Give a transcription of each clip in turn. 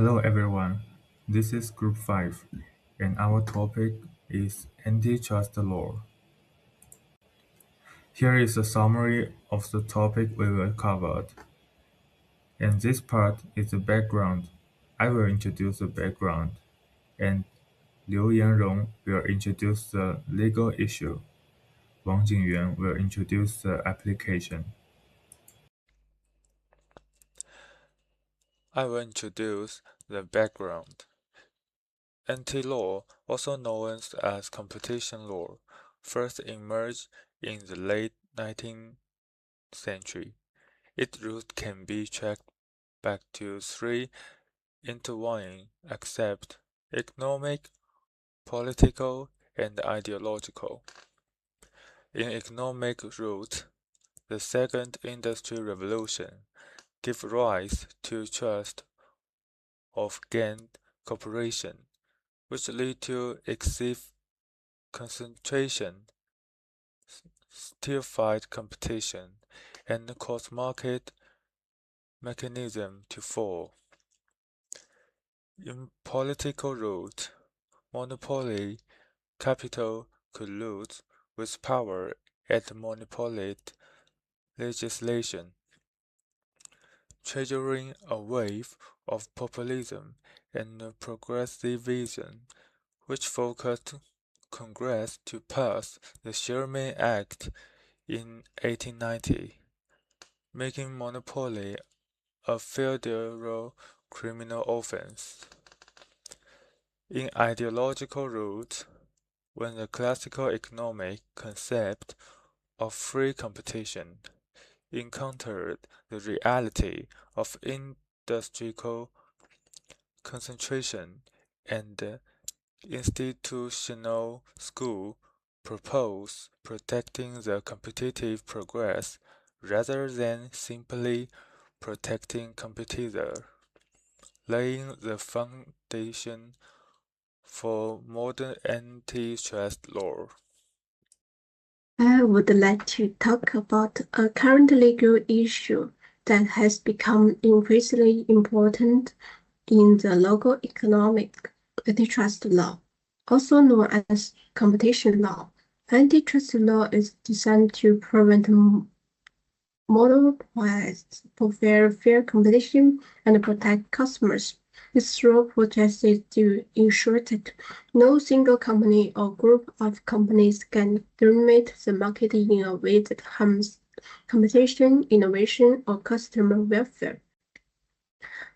Hello everyone, this is Group 5 and our topic is Antitrust Law. Here is a summary of the topic we will cover. And this part is the background. I will introduce the background and Liu Yanrong will introduce the legal issue. Wang Jingyuan will introduce the application. I will introduce the background. Anti-law, also known as competition law, first emerged in the late 19th century. Its roots can be tracked back to three intertwining aspects: economic, political, and ideological. In economic roots, the second industrial revolution gave rise to trust of gained cooperation, which lead to excessive concentration, stifled competition, and caused market mechanism to fall. In political route, monopoly capital colludes with power and manipulate legislation, triggering a wave of populism and progressivism, which forced Congress to pass the Sherman Act in 1890, making monopoly a federal criminal offense. In ideological roots, when the classical economic concept of free competition encountered the reality of industrial concentration and institutional school propose protecting the competitive progress rather than simply protecting competitor, laying the foundation for modern antitrust law. I would like to talk about a current legal issue that has become increasingly important in the local economic antitrust law, also known as competition law. Antitrust law is designed to prevent monopolies, for fair competition, and protect customers. This law projects to ensure that no single company or group of companies can dominate the market in a way that harms competition, innovation, or customer welfare.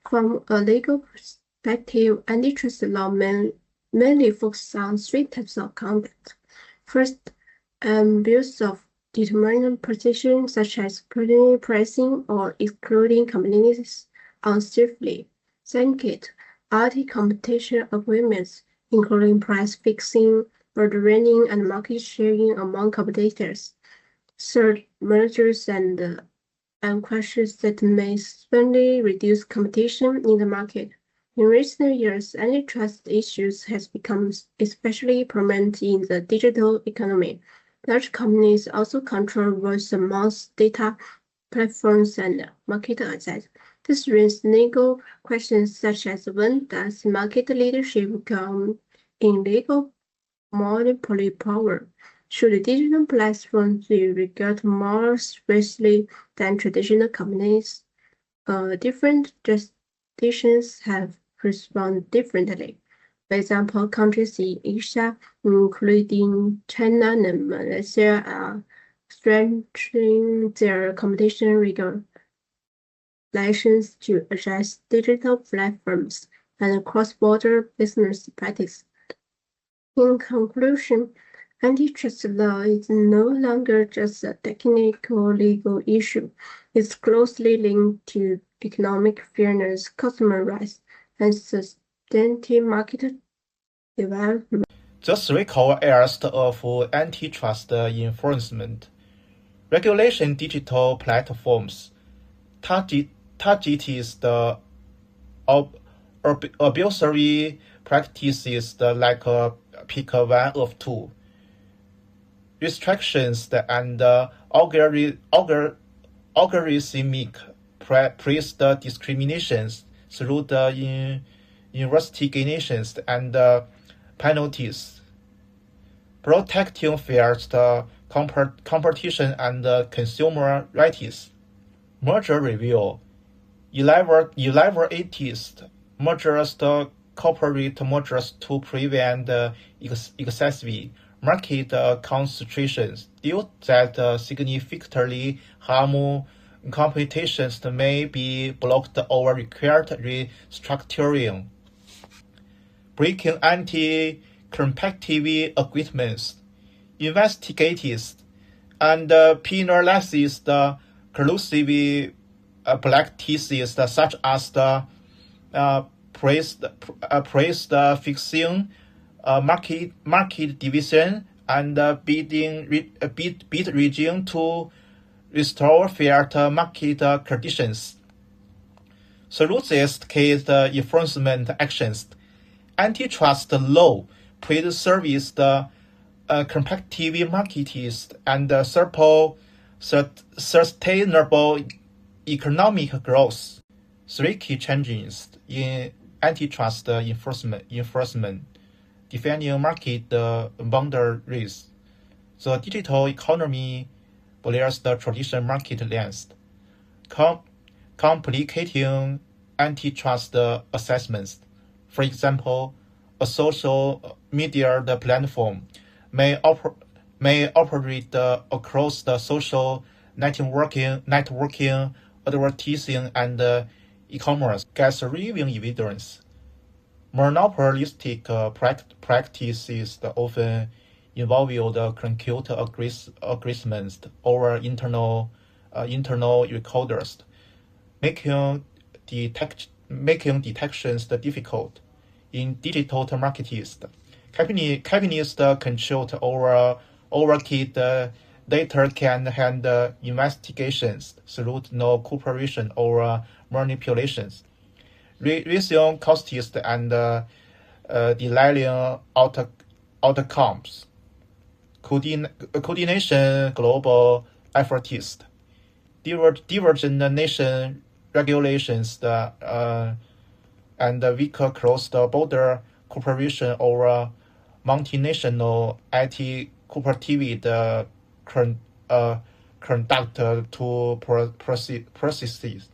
From a legal perspective, antitrust law mainly focuses on three types of conduct. First, abuse of determinant position, such as putting pricing or excluding companies unfairly. Second, anti-competition agreements, including price fixing, border-running, and market sharing among competitors. Third, mergers and acquisitions that may severely reduce competition in the market. In recent years, antitrust issues has become especially prominent in the digital economy. Large companies also control vast amounts of data, platforms, and market access. This raises legal questions such as when does market leadership come in legal monopoly power? Should digital platforms be regarded more seriously than traditional companies? Different jurisdictions have responded differently. For example, countries in Asia, including China and Malaysia, are strengthening their competition regulations to address digital platforms and cross-border business practice. In conclusion, antitrust law is no longer just a technical legal issue. It's closely linked to economic fairness, customer rights, and sustainable market development. The three core areas of antitrust enforcement: regulation digital platforms, targets the abusory practices like pick one of two, restrictions and algorithmic price discriminations through the investigations and penalties, protecting fair competition and consumer rights. Merger review elaborates mergers, corporate mergers to prevent excessive market concentrations due that significantly harm competitions may be blocked or required restructuring. Breaking anti-competitive agreements, investigates and penalizes the collusive practices such as the price fixing, market division, and bid rigging to restore fair market conditions. Through this case enforcement actions, antitrust law preserves the competitive markets and support sustainable economic growth. Three key changes in antitrust enforcement: defining market boundaries. The digital economy blurs the traditional market lines, complicating antitrust assessments. For example, a social media platform may operate across the social networking, advertising, and e-commerce. Gathering evidence. Monopolistic practices often involve the concrete agreements over internal recorders, making detections difficult. In digital markets, companies controlled overkey data can handle investigations through no cooperation or manipulations, raising costs and delaying outcomes. Coordination global efforts, divergent nation regulations, and weaker cross-border cooperation or multinational IT cooperative conduct to processes.